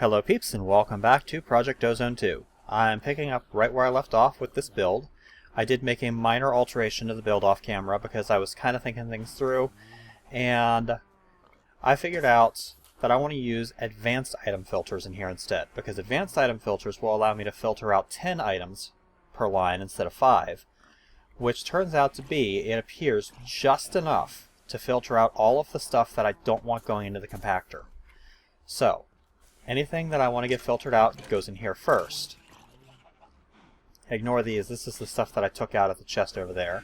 Hello peeps and welcome back to Project Ozone 2. I'm picking up right where I left off with this build. I did make a minor alteration to the build off camera because I was kind of thinking things through, and I figured out that I want to use advanced item filters in here instead, because advanced item filters will allow me to filter out 10 items per line instead of 5, which turns out to be, it appears, just enough to filter out all of the stuff that I don't want going into the compactor. So, anything that I want to get filtered out goes in here first. Ignore these, this is the stuff that I took out of the chest over there.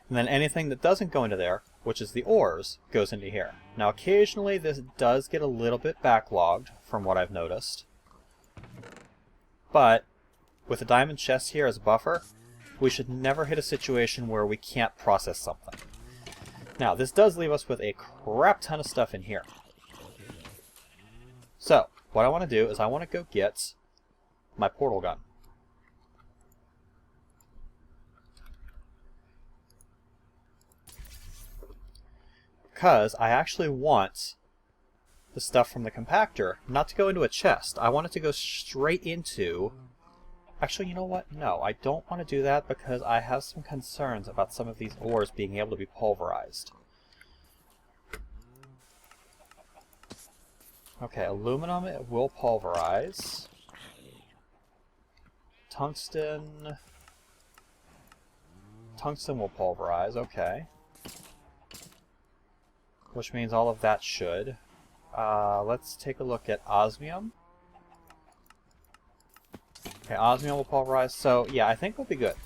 And then anything that doesn't go into there, which is the ores, goes into here. Now occasionally this does get a little bit backlogged from what I've noticed. But with the diamond chest here as a buffer, we should never hit a situation where we can't process something. Now this does leave us with a crap ton of stuff in here. So, what I want to do is I want to go get my portal gun. Because I actually want the stuff from the compactor not to go into a chest. I want it to go straight into... Actually, you know what? No, I don't want to do that because I have some concerns about some of these ores being able to be pulverized. Okay, aluminum it will pulverize. Tungsten will pulverize, okay. Which means all of that should. Let's take a look at osmium. Okay, osmium will pulverize, so yeah, I think we'll be good.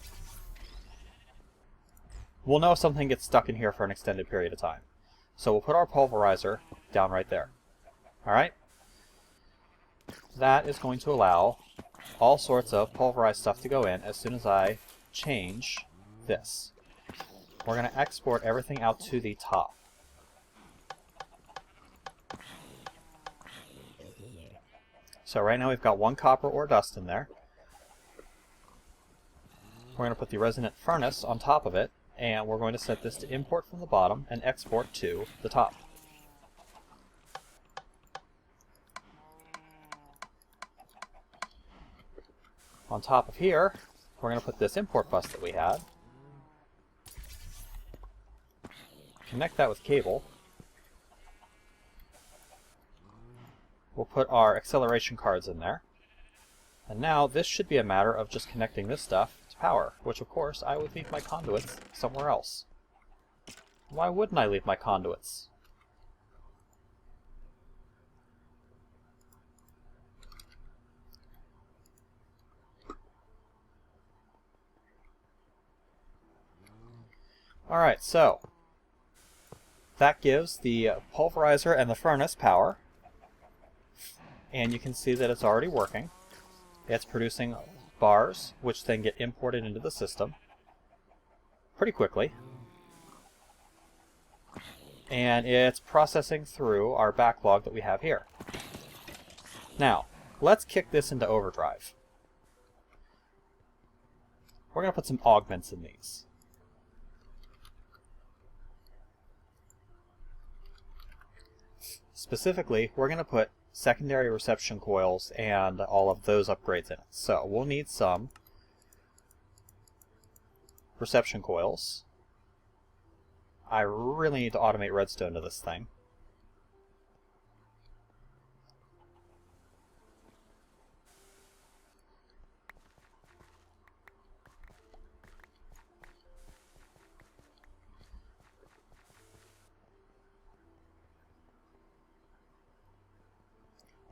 We'll know if something gets stuck in here for an extended period of time. So we'll put our pulverizer down right there. Alright? That is going to allow all sorts of pulverized stuff to go in as soon as I change this. We're going to export everything out to the top. So right now we've got one copper ore dust in there. We're going to put the resonant furnace on top of it, and we're going to set this to import from the bottom and export to the top. On top of here, we're going to put this import bus that we had. Connect that with cable. We'll put our acceleration cards in there. And now this should be a matter of just connecting this stuff to power, which of course I would leave my conduits somewhere else. Why wouldn't I leave my conduits? Alright, so that gives the pulverizer and the furnace power. And you can see that it's already working. It's producing bars, which then get imported into the system pretty quickly. And it's processing through our backlog that we have here. Now, let's kick this into overdrive. We're going to put some augments in these. Specifically, we're going to put secondary reception coils and all of those upgrades in it. So we'll need some reception coils. I really need to automate redstone to this thing.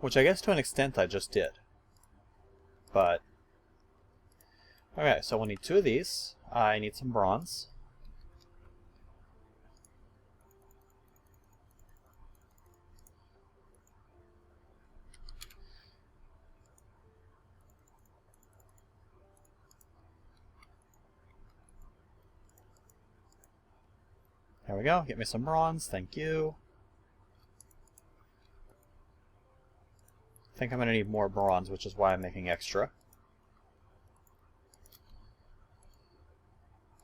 Which I guess to an extent I just did. But, okay, so we'll need 2 of these. I need some bronze. There we go, get me some bronze, thank you. I think I'm going to need more bronze, which is why I'm making extra.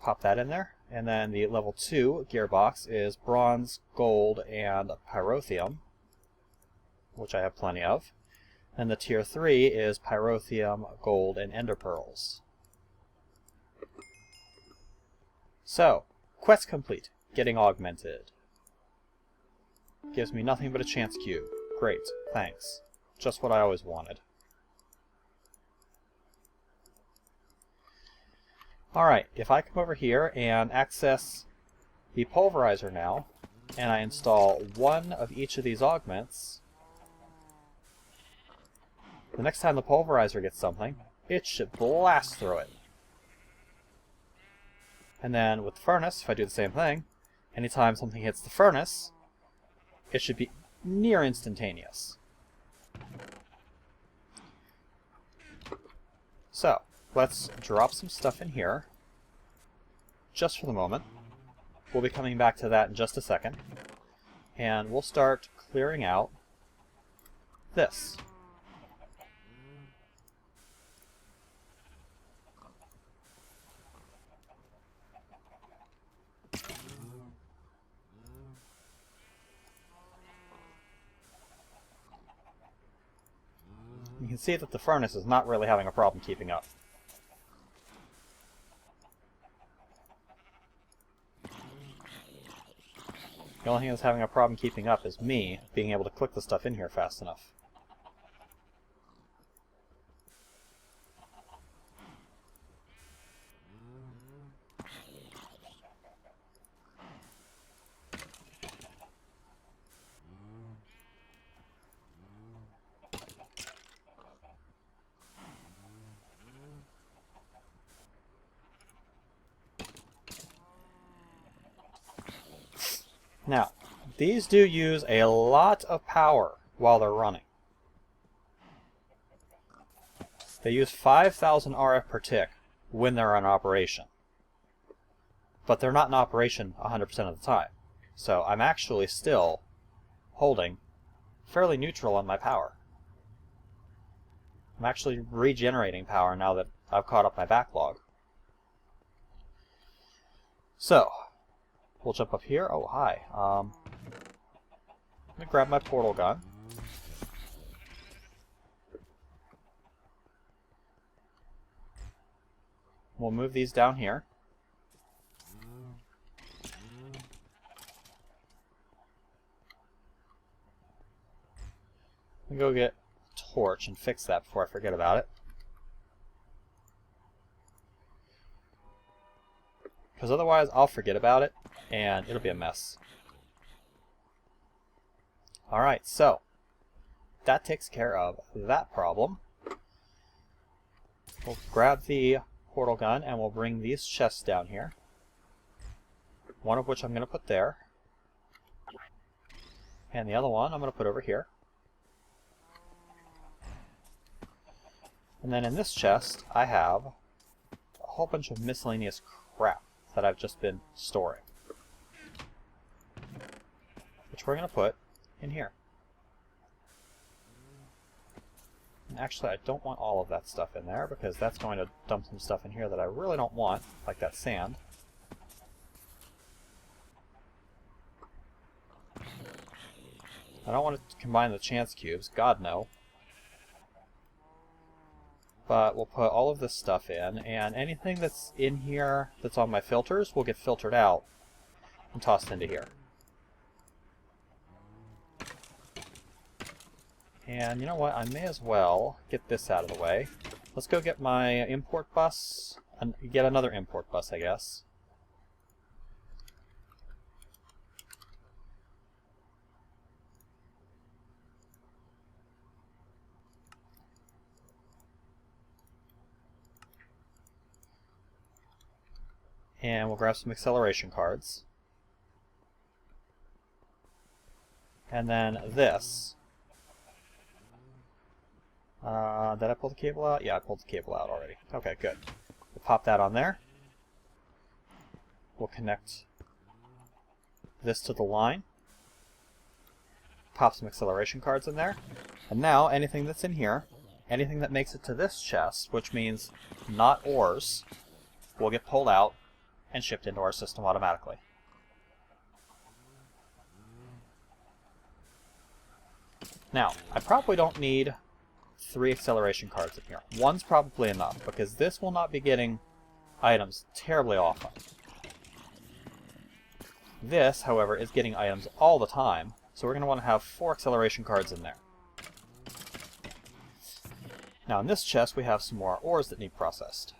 Pop that in there. And then the level 2 gearbox is bronze, gold, and pyrotheum, which I have plenty of. And the tier 3 is pyrotheum, gold, and ender pearls. So, quest complete. Getting augmented. Gives me nothing but a chance cube. Great, thanks. Just what I always wanted. Alright, if I come over here and access the pulverizer now, and I install one of each of these augments, the next time the pulverizer gets something, it should blast through it. And then with the furnace, if I do the same thing, anytime something hits the furnace, it should be near instantaneous. So, let's drop some stuff in here, just for the moment. We'll be coming back to that in just a second. And we'll start clearing out this. You can see that the furnace is not really having a problem keeping up. The only thing that's having a problem keeping up is me being able to click the stuff in here fast enough. Now, these do use a lot of power while they're running. They use 5,000 RF per tick when they're in operation. But they're not in operation 100% of the time. So I'm actually still holding fairly neutral on my power. I'm actually regenerating power now that I've caught up my backlog. So, we'll jump up here. Oh, hi. Let me grab my portal gun. We'll move these down here. Let me go get a torch and fix that before I forget about it. Because otherwise I'll forget about it and it'll be a mess. Alright, so that takes care of that problem. We'll grab the portal gun and we'll bring these chests down here. One of which I'm going to put there. And the other one I'm going to put over here. And then in this chest I have a whole bunch of miscellaneous crap that I've just been storing, which we're going to put in here. And actually I don't want all of that stuff in there because that's going to dump some stuff in here that I really don't want, like that sand. I don't want to combine the chance cubes, God no. But we'll put all of this stuff in, and anything that's in here that's on my filters will get filtered out and tossed into here. And you know what, I may as well get this out of the way. Let's go get my import bus, and get another import bus, I guess. And we'll grab some acceleration cards. And then this. Did I pull the cable out? Yeah, I pulled the cable out already. Okay, good. We'll pop that on there. We'll connect this to the line. Pop some acceleration cards in there. And now, anything that's in here, anything that makes it to this chest, which means not ores, will get pulled out and shipped into our system automatically. Now, I probably don't need 3 acceleration cards in here. One's probably enough, because this will not be getting items terribly often. This, however, is getting items all the time, so we're going to want to have 4 acceleration cards in there. Now in this chest we have some more ores that need processed.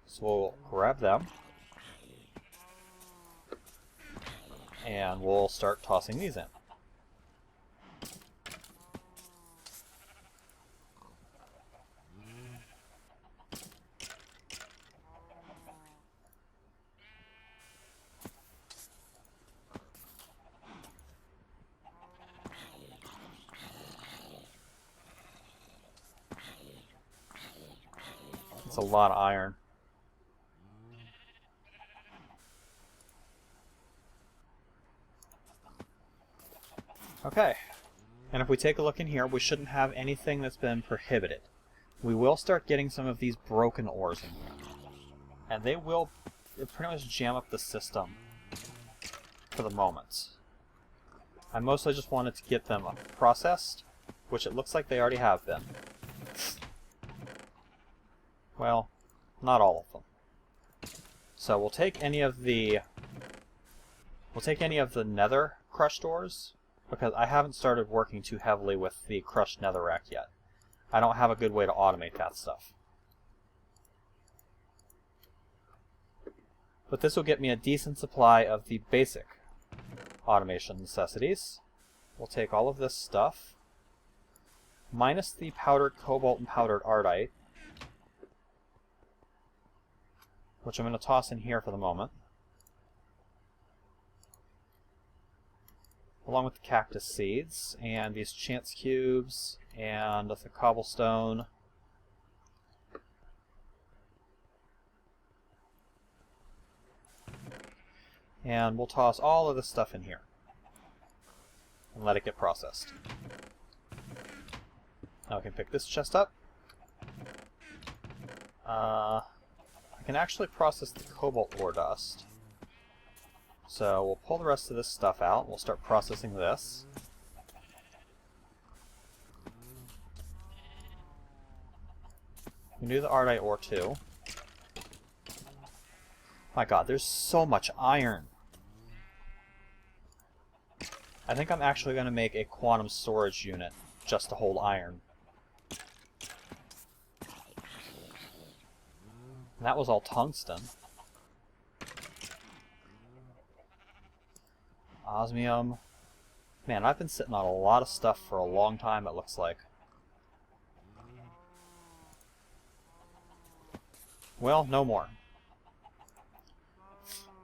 So we'll grab them, and we'll start tossing these in. It's a lot of iron. Okay, and if we take a look in here, we shouldn't have anything that's been prohibited. We will start getting some of these broken ores in here, and they will pretty much jam up the system for the moment. I mostly just wanted to get them processed, which it looks like they already have been. Well, not all of them. So we'll take any of the nether crushed ores, because I haven't started working too heavily with the crushed netherrack yet. I don't have a good way to automate that stuff. But this will get me a decent supply of the basic automation necessities. We'll take all of this stuff, minus the powdered cobalt and powdered ardite, which I'm going to toss in here for the moment, along with the cactus seeds, and these chance cubes, and the cobblestone. And we'll toss all of this stuff in here, and let it get processed. Now we can pick this chest up. I can actually process the cobalt ore dust. So we'll pull the rest of this stuff out, and we'll start processing this. We can do the ardite ore too. My god, there's so much iron. I think I'm actually going to make a quantum storage unit just to hold iron. That was all tungsten. Osmium. Man, I've been sitting on a lot of stuff for a long time, it looks like. Well, no more.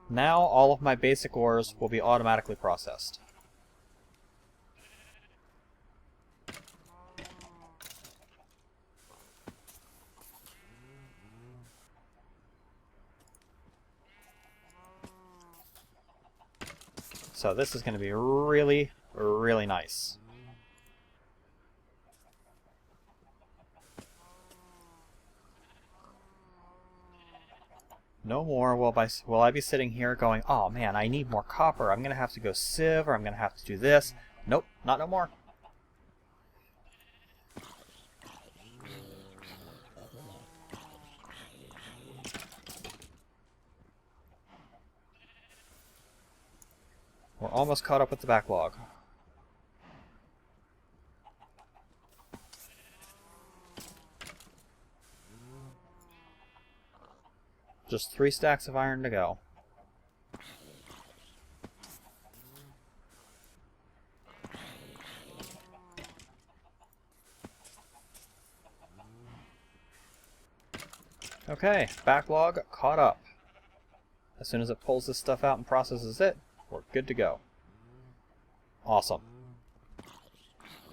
Now all of my basic ores will be automatically processed. So this is going to be really, really nice. No more will I be sitting here going, oh man, I need more copper. I'm going to have to go sieve, or I'm going to have to do this. Nope, not no more. We're almost caught up with the backlog. Just 3 stacks of iron to go. Okay, backlog caught up. As soon as it pulls this stuff out and processes it, we're good to go. Awesome.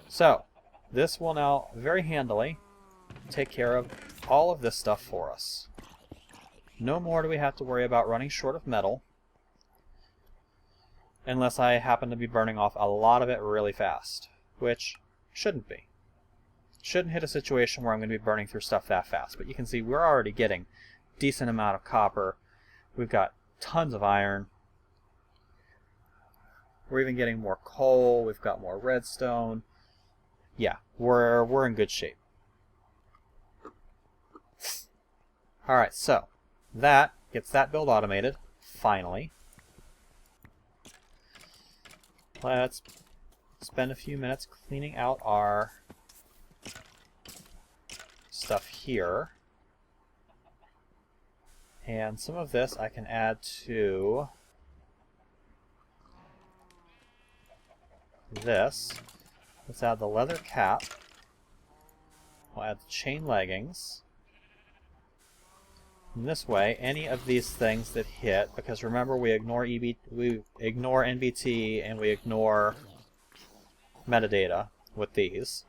So, this will now very handily take care of all of this stuff for us. No more do we have to worry about running short of metal, unless I happen to be burning off a lot of it really fast, which shouldn't be. Shouldn't hit a situation where I'm going to be burning through stuff that fast, but you can see we're already getting a decent amount of copper. We've got tons of iron. We're even getting more coal. We've got more redstone. yeah, we're in good shape. Alright, so that gets that build automated, finally. Let's spend a few minutes cleaning out our stuff here. And some of this I can add to this. Let's add the leather cap. We'll add the chain leggings. And this way, any of these things that hit, because remember we ignore NBT and we ignore metadata with these.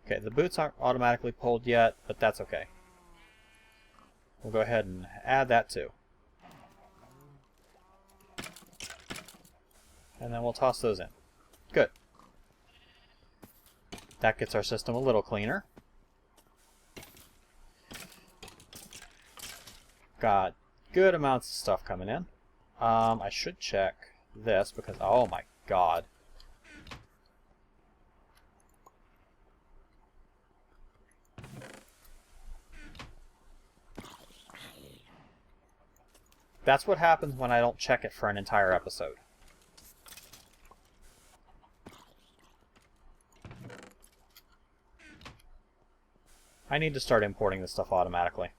Okay, the boots aren't automatically pulled yet, but that's okay. We'll go ahead and add that too. And then we'll toss those in. Good. That gets our system a little cleaner. Got good amounts of stuff coming in. I should check this because, oh my god. That's what happens when I don't check it for an entire episode. I need to start importing this stuff automatically.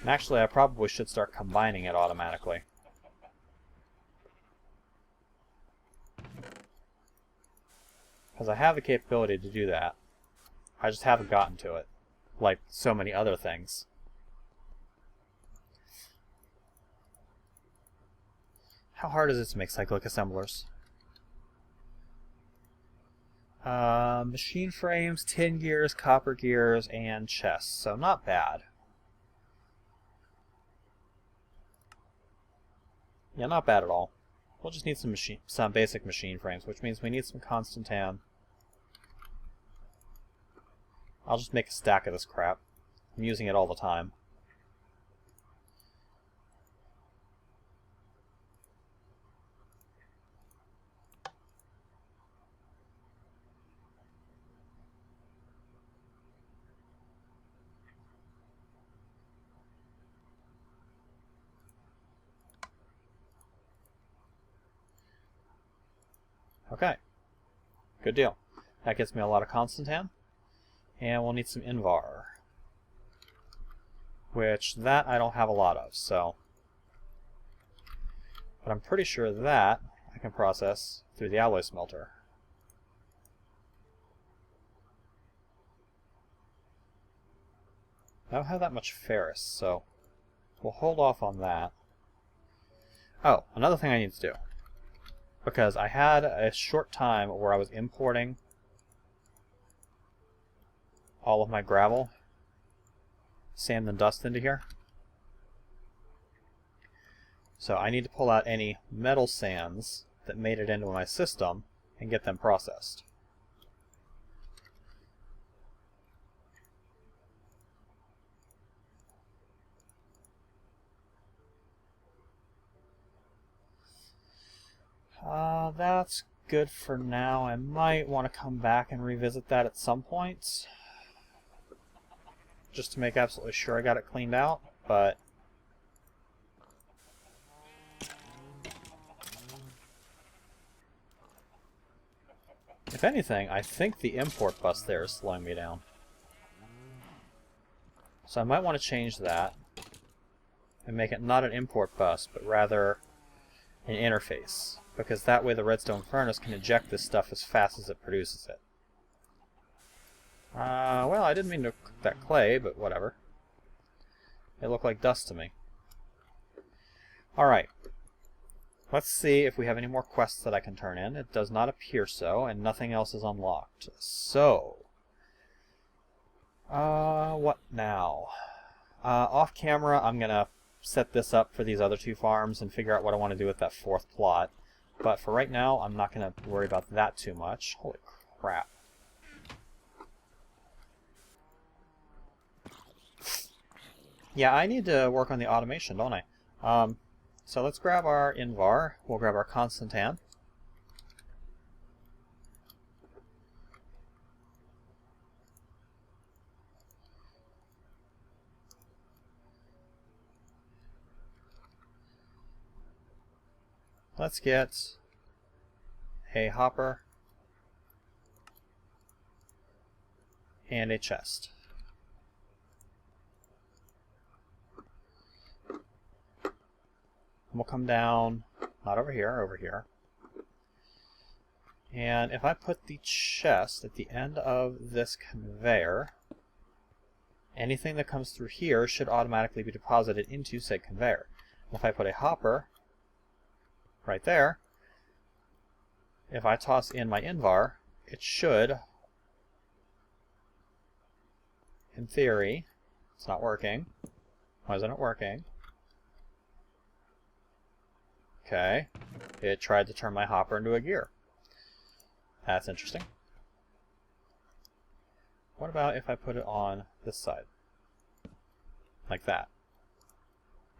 And actually, I probably should start combining it automatically. Because I have the capability to do that. I just haven't gotten to it. Like so many other things. How hard is it to make cyclic assemblers? Machine frames, tin gears, copper gears, and chests. So not bad. Yeah, not bad at all. We'll just need some basic machine frames, which means we need some Constantan. I'll just make a stack of this crap. I'm using it all the time. Okay. Good deal. That gets me a lot of Constantan. And we'll need some Invar. Which, that I don't have a lot of, so... But I'm pretty sure that I can process through the alloy smelter. I don't have that much ferrous, so we'll hold off on that. Oh, another thing I need to do. Because I had a short time where I was importing all of my gravel, sand and dust into here. So I need to pull out any metal sands that made it into my system and get them processed. That's good for now. I might want to come back and revisit that at some point, just to make absolutely sure I got it cleaned out, but if anything, I think the import bus there is slowing me down. So I might want to change that and make it not an import bus, but rather an interface, because that way the redstone furnace can eject this stuff as fast as it produces it. Well, I didn't mean to cook that clay, but whatever. It looked like dust to me. Alright. Let's see if we have any more quests that I can turn in. It does not appear so, and nothing else is unlocked. So... what now? Off camera, I'm gonna set this up for these other two farms and figure out what I want to do with that fourth plot. But for right now, I'm not gonna worry about that too much. Holy crap. Yeah, I need to work on the automation, don't I? So let's grab our invar. We'll grab our constantan. Let's get a hopper and a chest. And we'll come down, not over here, over here. And if I put the chest at the end of this conveyor, anything that comes through here should automatically be deposited into said conveyor. And if I put a hopper right there, if I toss in my invar, it should, in theory, it's not working. Why isn't it working? Okay, it tried to turn my hopper into a gear. That's interesting. What about if I put it on this side? Like that.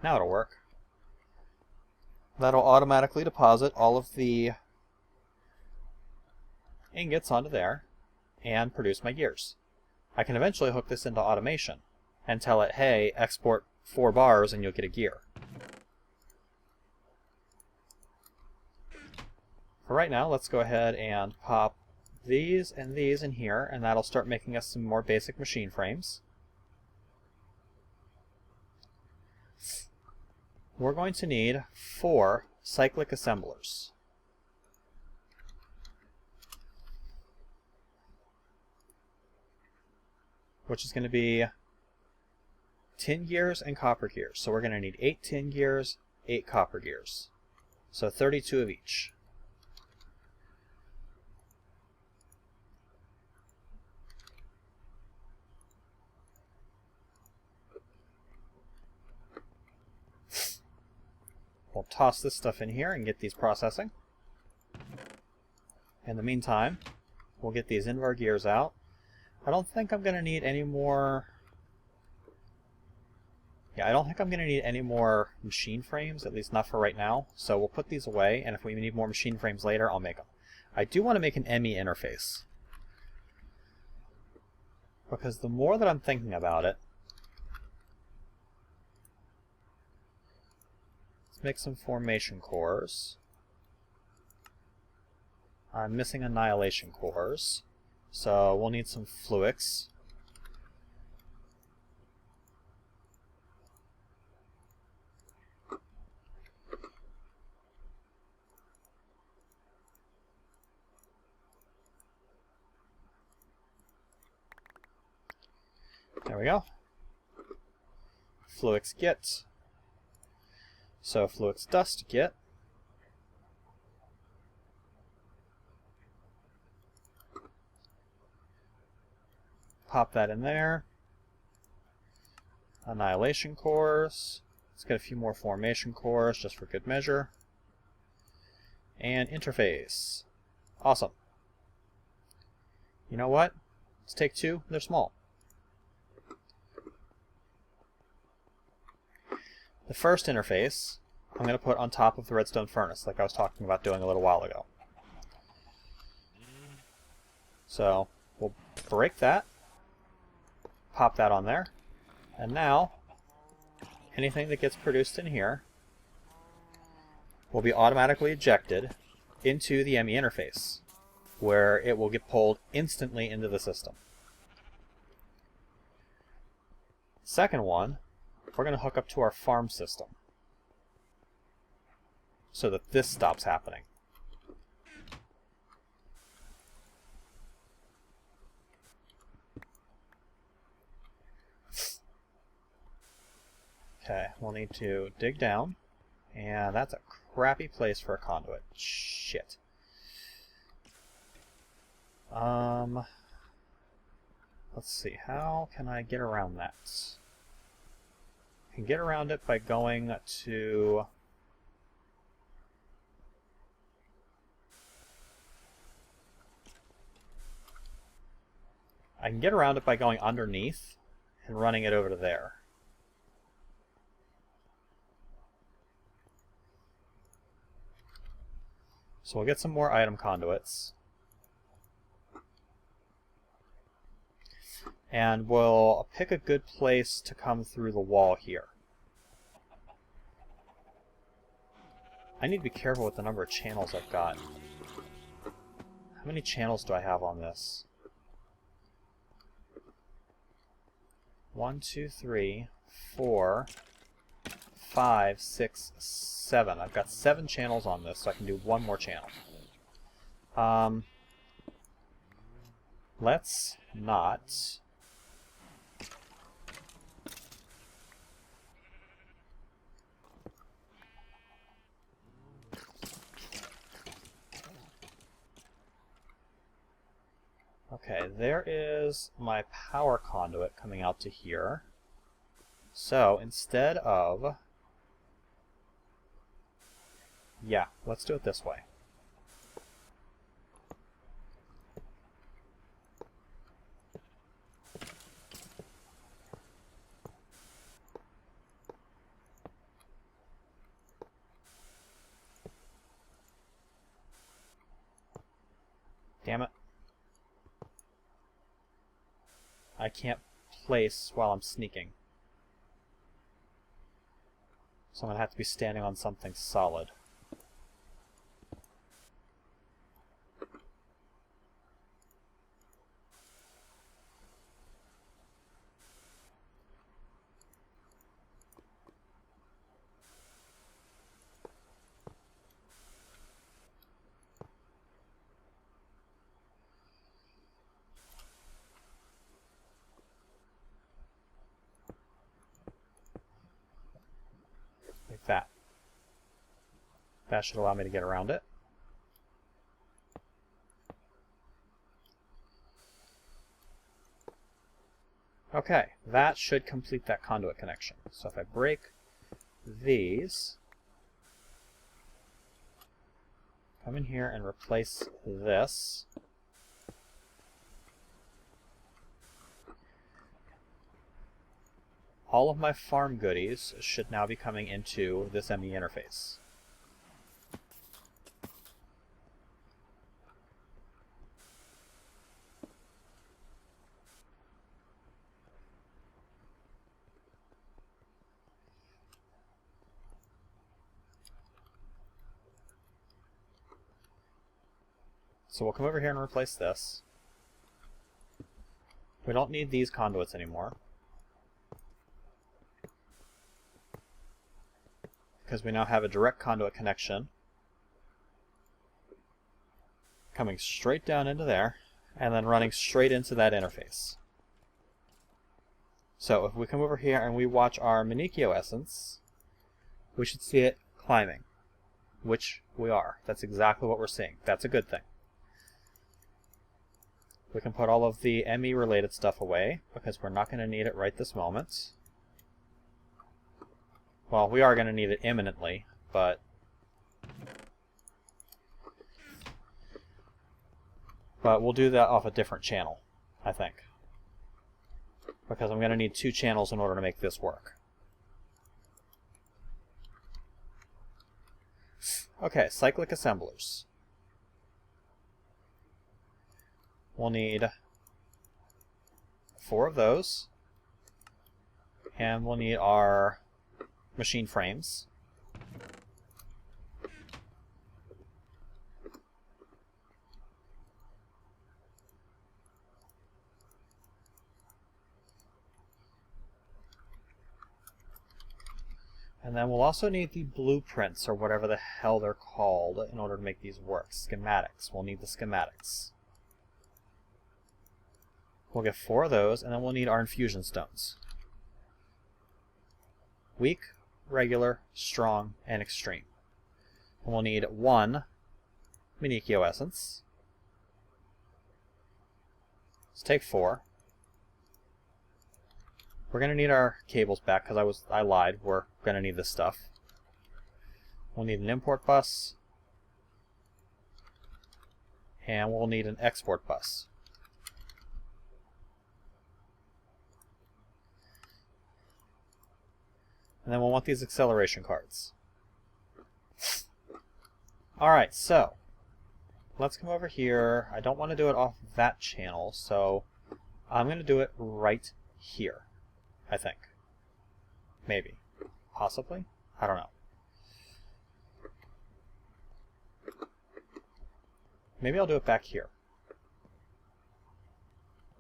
Now it'll work. That'll automatically deposit all of the ingots onto there and produce my gears. I can eventually hook this into automation and tell it, hey, export 4 bars and you'll get a gear. For right now, let's go ahead and pop these and these in here, and that'll start making us some more basic machine frames. We're going to need 4 cyclic assemblers. Which is going to be tin gears and copper gears. So we're going to need 8 tin gears, 8 copper gears. So 32 of each. We'll toss this stuff in here and get these processing. In the meantime, we'll get these invar gears out. I don't think I'm going to need any more... I don't think I'm going to need any more machine frames, at least not for right now. So we'll put these away, and if we need more machine frames later, I'll make them. I do want to make an ME interface. Because the more that I'm thinking about it, let's make some formation cores. I'm missing annihilation cores, so we'll need some fluics. There we go. Fluix get. So Fluix dust get. Pop that in there. Annihilation cores. Let's get a few more formation cores just for good measure. And interface. Awesome. You know what? Let's take 2. They're small. The first interface I'm going to put on top of the redstone furnace, like I was talking about doing a little while ago. So we'll break that, pop that on there, and now anything that gets produced in here will be automatically ejected into the ME interface, where it will get pulled instantly into the system. Second one, we're going to hook up to our farm system so that this stops happening. Okay, we'll need to dig down, and that's a crappy place for a conduit. Shit. Let's see, how can I get around that? I can get around it by going to... I can get around it by going underneath and running it over to there. So we'll get some more item conduits. And we'll pick a good place to come through the wall here. I need to be careful with the number of channels I've got. How many channels do I have on this? 1, 2, 3, 4, 5, 6, 7. I've got 7 channels on this, so I can do one more channel. Let's not... Okay, there is my power conduit coming out to here. So, instead of... Yeah, let's do it this way. Damn it. I can't place while I'm sneaking. So I'm going to have to be standing on something solid. Like that. That should allow me to get around it. Okay, that should complete that conduit connection. So if I break these, come in here and replace this. All of my farm goodies should now be coming into this ME interface. So we'll come over here and replace this. We don't need these conduits anymore, because we now have a direct conduit connection coming straight down into there and then running straight into that interface. So if we come over here and we watch our Manicchio essence, we should see it climbing, which we are. That's exactly what we're seeing. That's a good thing. We can put all of the ME related stuff away because we're not going to need it right this moment. Well, we are going to need it imminently, but we'll do that off a different channel, I think. Because I'm going to need 2 channels in order to make this work. Okay, cyclic assemblers. We'll need 4 of those, and we'll need our machine frames. And then we'll also need the blueprints, or whatever the hell they're called, in order to make these work. Schematics. We'll need the schematics. We'll get 4 of those, and then we'll need our infusion stones. Weak, regular, strong, and extreme. And we'll need 1 Manicchio essence. Let's take 4. We're going to need our cables back because I lied. We're going to need this stuff. We'll need an import bus. And we'll need an export bus. And then we'll want these acceleration cards. Alright, so let's come over here. I don't want to do it off that channel, so I'm going to do it right here, I think. Maybe. Possibly? I don't know. Maybe I'll do it back here.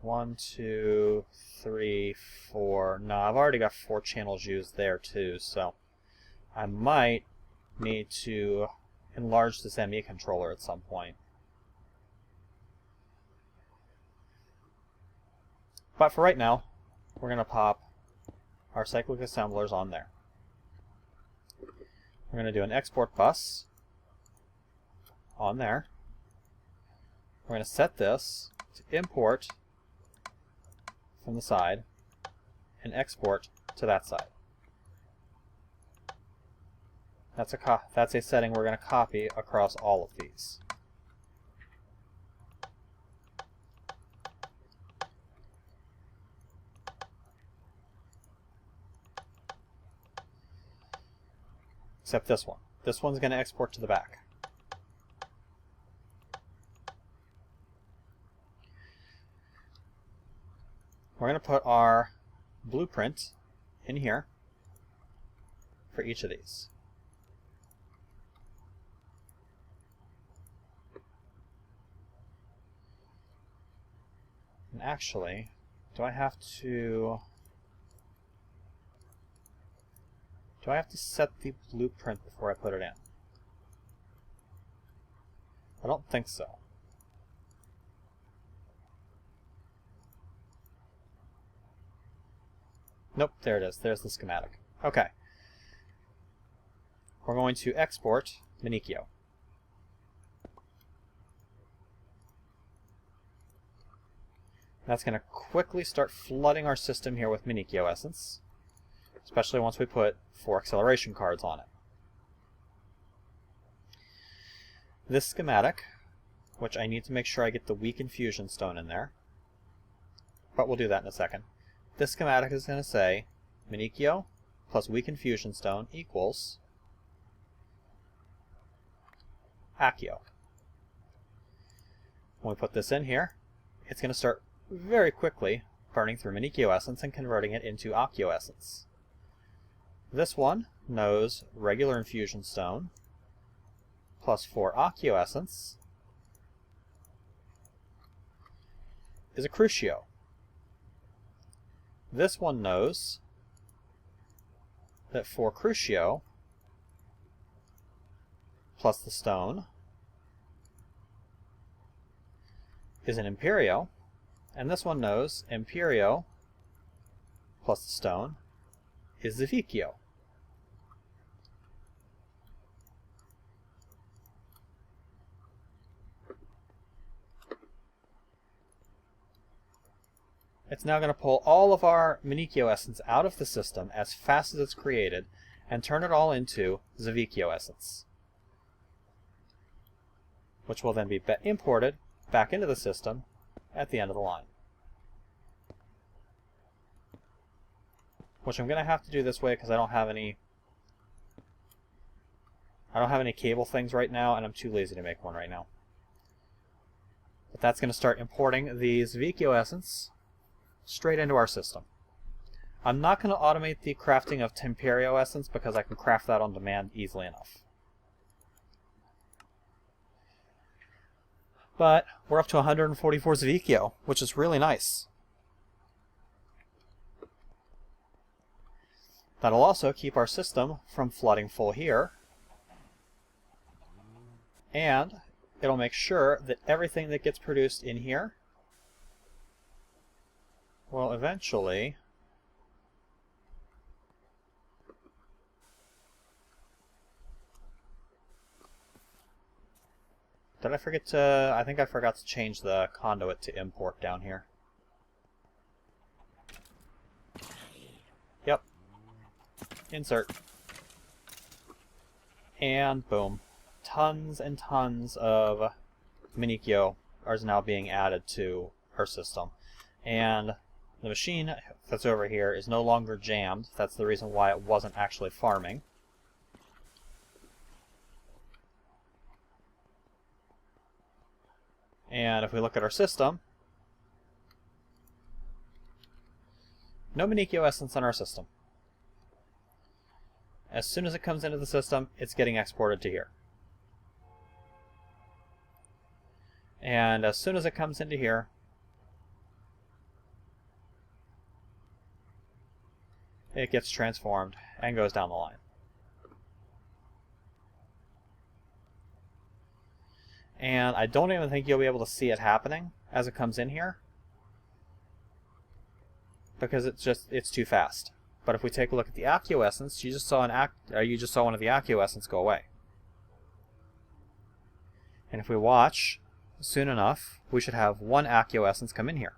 1, 2, 3, 4. No, I've already got 4 channels used there too, so I might need to enlarge this ME controller at some point. But for right now, we're going to pop our cyclic assemblers on there. We're going to do an export bus on there. We're going to set this to import from the side and export to that side. That's a setting we're going to copy across all of these. Except this one. This one's going to export to the back. We're going to put our blueprint in here for each of these. And actually, do I have to set the blueprint before I put it in? I don't think so. Nope, there it is. There's the schematic. Okay. We're going to export Manicchio. That's going to quickly start flooding our system here with Manicchio essence, especially once we put 4 acceleration cards on it. This schematic, which I need to make sure I get the weak infusion stone in there, but we'll do that in a second. This schematic is going to say Manicchio plus weak infusion stone equals Accio. When we put this in here, it's going to start very quickly burning through Manicchio essence and converting it into Accio essence. This one knows regular infusion stone plus 4 Accio essence is a Crucio. This one knows that 4 Crucio plus the stone is an Imperio, and this one knows Imperio plus the stone is the Vicchio. It's now going to pull all of our Manicchio essence out of the system as fast as it's created and turn it all into Zavicchio essence, which will then be imported back into the system at the end of the line. Which I'm going to have to do this way because I don't have any cable things right now, and I'm too lazy to make one right now. But that's going to start importing the Zavicchio essence straight into our system. I'm not going to automate the crafting of Temperio essence because I can craft that on demand easily enough. But we're up to 144 Zavicchio, which is really nice. That'll also keep our system from flooding full here, and it'll make sure that everything that gets produced in here will eventually Did I forget to... I think I forgot to change the conduit to import down here. Yep. Insert. And boom. Tons and tons of Manicchio are now being added to our system. And the machine that's over here is no longer jammed. That's the reason why it wasn't actually farming. And if we look at our system, no Manicchio essence in our system. As soon as it comes into the system, it's getting exported to here. And as soon as it comes into here, it gets transformed and goes down the line. And I don't even think you'll be able to see it happening as it comes in here, because it's too fast. But if we take a look at the Accio essence, you just saw one of the Accio essence go away. And if we watch soon enough, we should have one Accio essence come in here.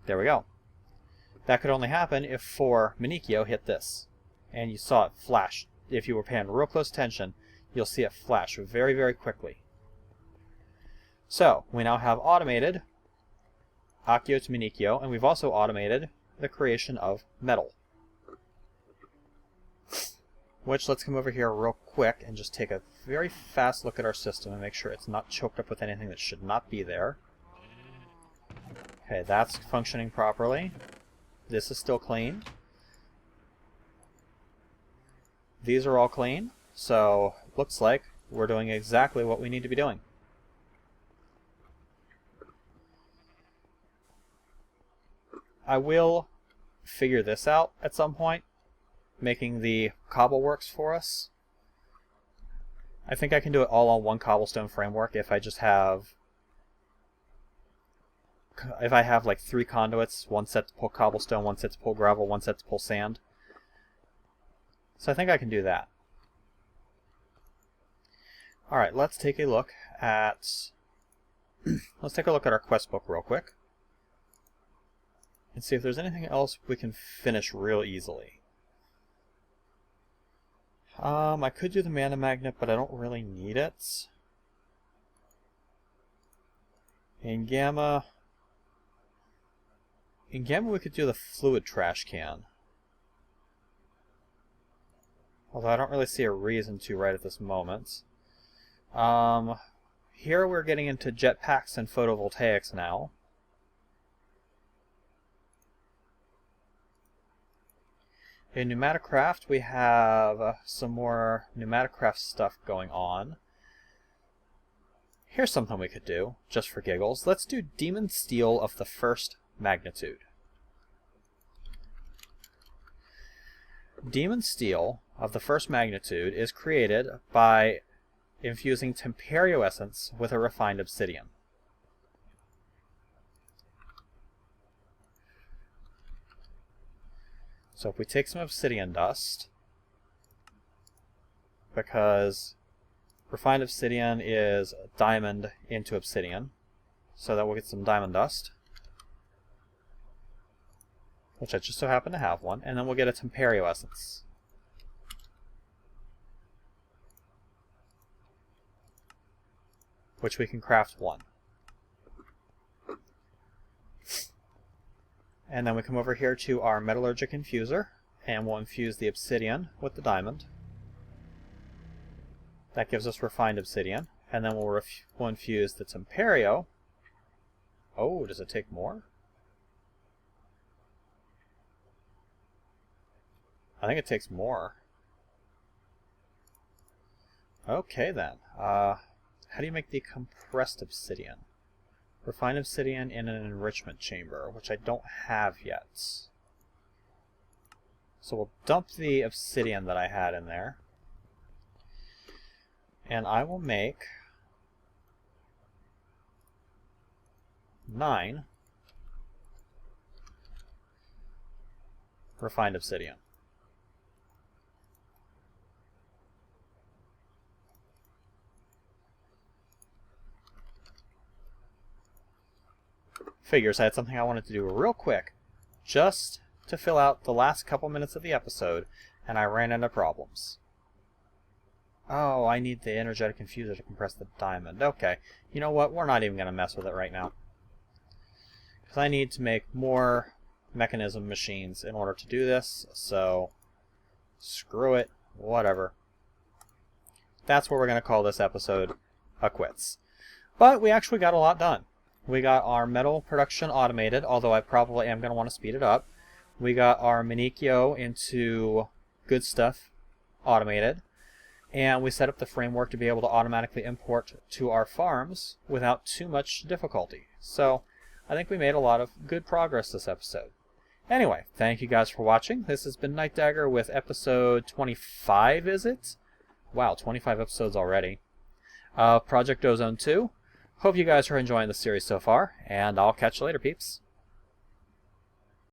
There we go. That could only happen if 4 Manicchio hit this. And you saw it flash. If you were paying real close attention, you'll see it flash very, very quickly. So, we now have automated Accio to Manicchio, and we've also automated the creation of metal. Which, let's come over here real quick and just take a very fast look at our system and make sure it's not choked up with anything that should not be there. Okay, that's functioning properly. This is still clean. These are all clean, so looks like we're doing exactly what we need to be doing. I will figure this out at some point, making the cobble works for us. I think I can do it all on one cobblestone framework if I have like 3 conduits, one set to pull cobblestone, one set to pull gravel, one set to pull sand. So I think I can do that. Alright, let's take a look at our quest book real quick and see if there's anything else we can finish real easily. I could do the mana magnet, but I don't really need it. In Gamma we could do the fluid trash can. Although I don't really see a reason to right at this moment. Here we're getting into jetpacks and photovoltaics now. In Pneumaticraft we have some more Pneumaticraft stuff going on. Here's something we could do, just for giggles. Let's do Demon Steel of the first magnitude. Demon Steel of the first magnitude is created by infusing Temperio essence with a refined obsidian. So if we take some obsidian dust, because refined obsidian is diamond into obsidian, so that we'll get some diamond dust, which I just so happen to have one, and then we'll get a Temperio essence. Which we can craft 1. And then we come over here to our metallurgic infuser, and we'll infuse the obsidian with the diamond. That gives us refined obsidian, and then we'll infuse the Temperio. Oh, does it take more? I think it takes more. Okay then. How do you make the compressed obsidian? Refined obsidian in an enrichment chamber, which I don't have yet. So we'll dump the obsidian that I had in there. And I will make 9 refined obsidian. Figures I had something I wanted to do real quick, just to fill out the last couple minutes of the episode, and I ran into problems. Oh, I need the energetic infuser to compress the diamond. Okay, you know what? We're not even going to mess with it right now. Because I need to make more mechanism machines in order to do this, so screw it, whatever. that's where we're going to call this episode a quits. But we actually got a lot done. We got our metal production automated, although I probably am going to want to speed it up. We got our Manicchio into good stuff automated. And we set up the framework to be able to automatically import to our farms without too much difficulty. So I think we made a lot of good progress this episode. Anyway, thank you guys for watching. This has been Night Dagger with episode 25, is it? Wow, 25 episodes already. Project Ozone 2. Hope you guys are enjoying the series so far, and I'll catch you later, peeps.